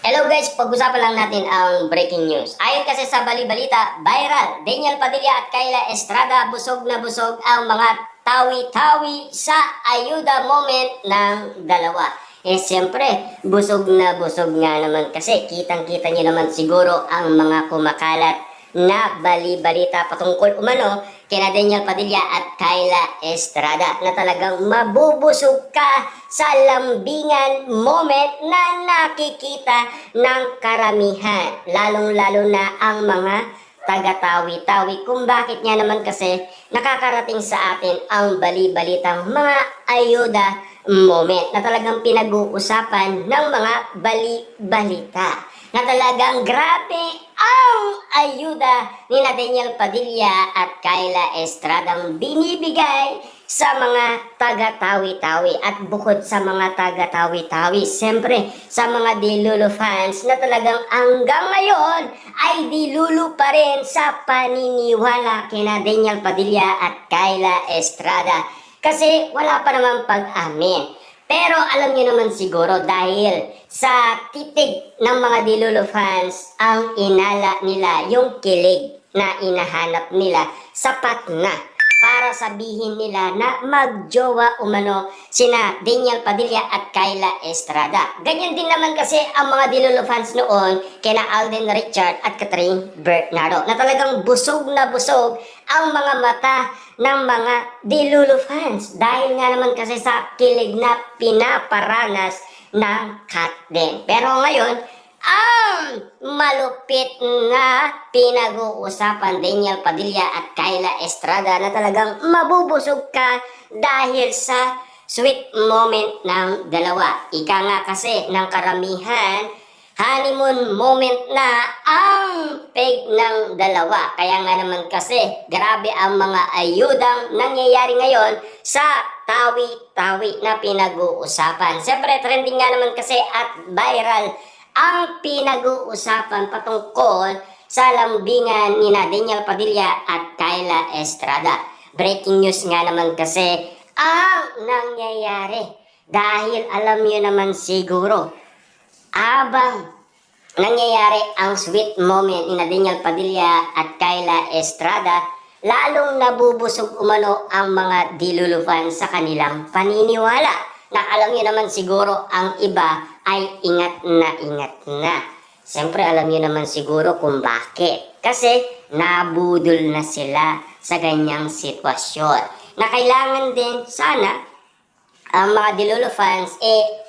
Hello guys, pag-usapan lang natin ang breaking news. Ayon kasi sa bali-balita, viral, Daniel Padilla at Kyla Estrada busog na busog ang mga tawi-tawi sa ayuda moment ng dalawa. Siyempre, busog na busog nga naman kasi kitang-kita niyo naman siguro ang mga kumakalat na bali-balita patungkol umano kina Daniel Padilla at Kyla Estrada na talagang mabubusog ka sa lambingan moment na nakikita ng karamihan, lalong-lalo na ang mga taga-tawi-tawi kung bakit nga naman kasi nakakarating sa atin ang bali-balitang mga ayuda moment na talagang pinag-uusapan ng mga bali-balita na talagang grabe ang ayuda ni Daniel Padilla at Kyla Estradang binibigay sa mga taga-tawi-tawi at bukod sa mga taga-tawi-tawi, siyempre sa mga Dilulo fans na talagang hanggang ngayon ay Dilulo pa rin sa paniniwala kina Daniel Padilla at Kyla Estrada kasi wala pa namang pag-amin. Pero alam niyo naman siguro dahil sa titig ng mga Dilulo fans ang inala nila yung kilig na inahanap nila sapat na para sabihin nila na magjowa umano sina Daniel Padilla at Kyla Estrada. Ganyan din naman kasi ang mga Dilulo fans noon kina Alden Richard at Catherine Bernardo na talagang busog na busog ang mga mata ng mga Dilulo fans dahil nga naman kasi sa kilig na pinaparanas ng Katden. Pero ngayon, ang malupit na pinag-uusapan Daniel Padilla at Kyla Estrada na talagang mabubusog ka dahil sa sweet moment ng dalawa. Ika nga kasi ng karamihan, honeymoon moment na ang peg ng dalawa. Kaya nga naman kasi grabe ang mga ayudang nangyayari ngayon sa tawi-tawi na pinag-uusapan. Siyempre trending nga naman kasi at viral ang pinag-uusapan patungkol sa lambingan ni Daniel Padilla at Kyla Estrada. Breaking news nga naman kasi ang nangyayari dahil alam niyo naman siguro abang nangyayari ang sweet moment ni Daniel Padilla at Kyla Estrada, lalong nabubusog umano ang mga Dilulo fans sa kanilang paniniwala. Na alam niyo naman siguro ang iba ay ingat na. Siyempre alam niyo naman siguro kung bakit. Kasi nabudol na sila sa ganyang sitwasyon. Na kailangan din sana ang mga Dilulo fans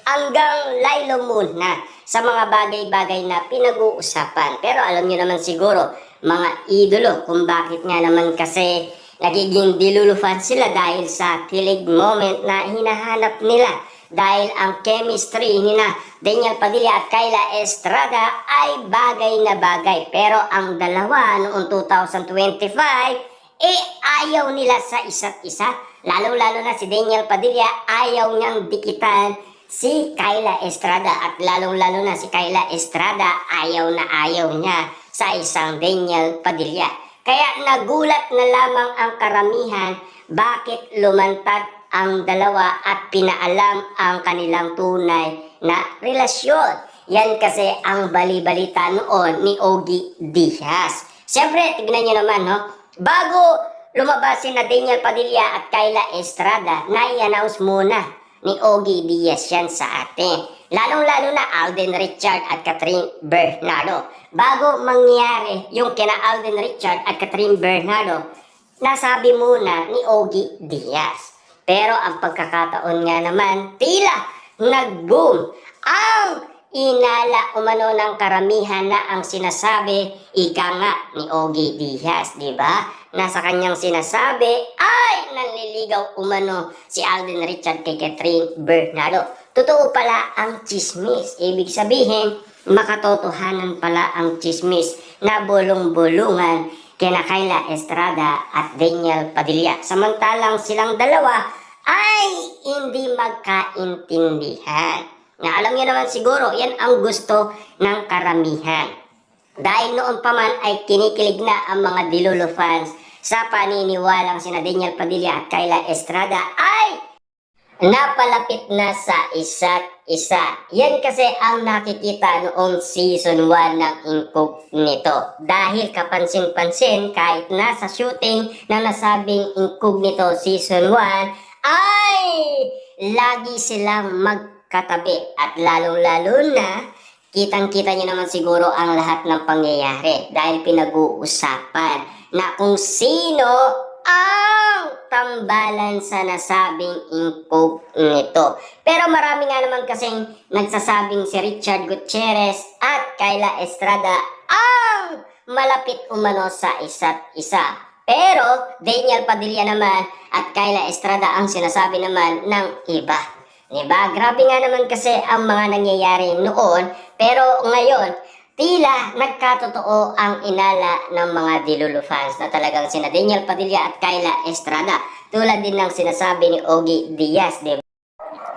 hanggang laylo muna sa mga bagay-bagay na pinag-uusapan. Pero alam niyo naman siguro mga idolo kung bakit nga naman kasi nagiging Dilulo fans sila dahil sa kilig moment na hinahanap nila. Dahil ang chemistry ni Daniel Padilla at Kyla Estrada ay bagay na bagay. Pero ang dalawa noong 2025, ayaw nila sa isa't isa. Lalo-lalo na si Daniel Padilla, ayaw niyang dikitan si Kyla Estrada. At lalong-lalo na si Kyla Estrada, ayaw na ayaw niya sa isang Daniel Padilla. Kaya nagulat na lamang ang karamihan bakit lumantad ang dalawa at pinaalam ang kanilang tunay na relasyon. Yan kasi ang bali-balita noon ni Ogie Diaz. Siyempre, tignan nyo naman, no? Bago lumabas si Daniel Padilla at Kyla Estrada, na-i-announce muna ni Ogie Diaz yan sa atin. Lalong-lalo na Alden Richard at Catherine Bernardo. Bago mangyari yung kina Alden Richard at Catherine Bernardo, nasabi muna ni Ogie Diaz. Pero ang pagkakataon nga naman, tila nag-boom ang inala umano ng karamihan na ang sinasabi, ika nga ni Ogie Diaz, di ba? Na sa kanyang sinasabi ay nanliligaw umano si Alden Richard kay Catherine Bernardo. Totoo pala ang chismis. Ibig sabihin, makatotohanan pala ang chismis na bulong-bulungan kina Kyla Estrada at Daniel Padilla. Samantalang silang dalawa ay hindi magkaintindihan. Na alam niyo naman siguro, yan ang gusto ng karamihan. Dahil noon pa man ay kinikilig na ang mga Dilulo fans sa paniniwalang sina Daniel Padilla at Kyla Estrada ay napalapit na sa isa't isa. Yan kasi ang nakikita noong season 1 ng Incognito. Dahil kapansin-pansin, kahit nasa shooting na nasabing Incognito season 1, ay lagi silang magkatabi. At lalong-lalo na, kitang-kita nyo naman siguro ang lahat ng pangyayari dahil pinag-uusapan na kung sino ang tambalan sa nasabing Incognito. Pero marami nga naman kasing nagsasabing si Richard Gutierrez at Kyla Estrada ang malapit umano sa isa't isa. Pero Daniel Padilla naman at Kyla Estrada ang sinasabi naman ng iba. Diba? Grabe nga naman kasi ang mga nangyayari noon, pero ngayon, tila nagkatotoo ang inala ng mga Dilulu fans na talagang sina Daniel Padilla at Kyla Estrada. Tulad din ng sinasabi ni Ogie Diaz, diba?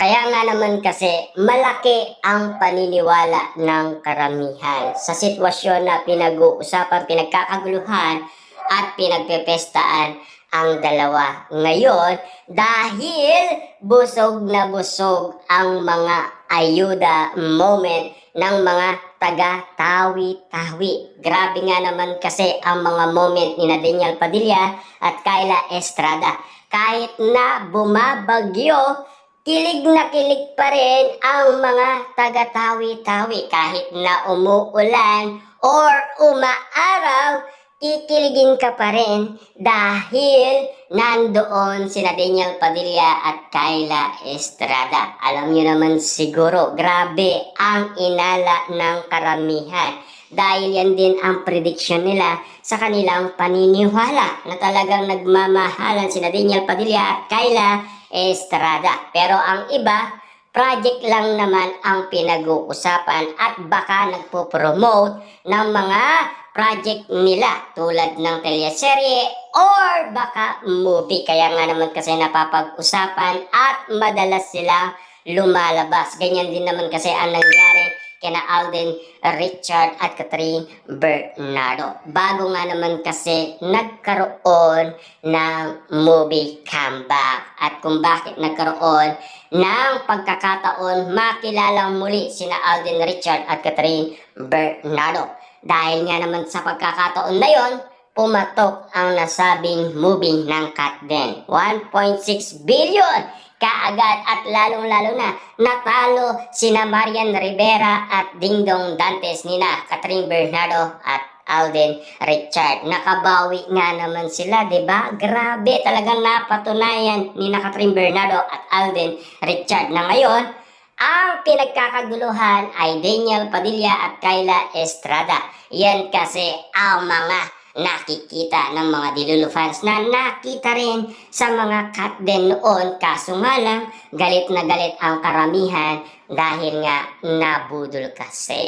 Kaya nga naman kasi malaki ang paniniwala ng karamihan sa sitwasyon na pinag-uusapan, pinagkakaguluhan at pinagpepestaan ang dalawa ngayon dahil busog na busog ang mga ayuda moment ng mga taga-tawi-tawi. Grabe nga naman kasi ang mga moment ni Daniel Padilla at Kyla Estrada. Kahit na bumabagyo, kilig na kilig pa rin ang mga taga-tawi-tawi. Kahit na umuulan or umaaraw, kikiligin ka pa rin dahil nandoon sina Daniel Padilla at Kyla Estrada. Alam nyo naman siguro, grabe ang inala ng karamihan. Dahil yan din ang prediction nila sa kanilang paniniwala na talagang nagmamahalan sina Daniel Padilla at Kyla Estrada. Pero ang iba, project lang naman ang pinag-uusapan at baka nagpo-promote ng mga project nila tulad ng teleserye or baka movie. Kaya nga naman kasi napapag-usapan at madalas sila lumalabas. Ganyan din naman kasi ang nangyari kina Alden Richard at Catherine Bernardo. Bago nga naman kasi nagkaroon ng movie comeback. At kung bakit nagkaroon ng pagkakataon makilala muli sina Alden Richard at Catherine Bernardo. Dahil nga naman sa pagkakataon na yon, pumatok ang nasabing movie ng Katden. 1.6 billion kaagad at lalong-lalo na natalo sina Marian Rivera at Dingdong Dantes nina Catherine Bernardo at Alden Richard. Nakabawi nga naman sila, 'di ba? Grabe, talagang napatunayan ni Catherine Bernardo at Alden Richard na ngayon ang pinagkakaguluhan ay Daniel Padilla at Kyla Estrada. Yan kasi ang mga nakikita ng mga Dilulu fans na nakita rin sa mga Katden noon. Kaso nga lang, galit na galit ang karamihan dahil nga nabudol kasi.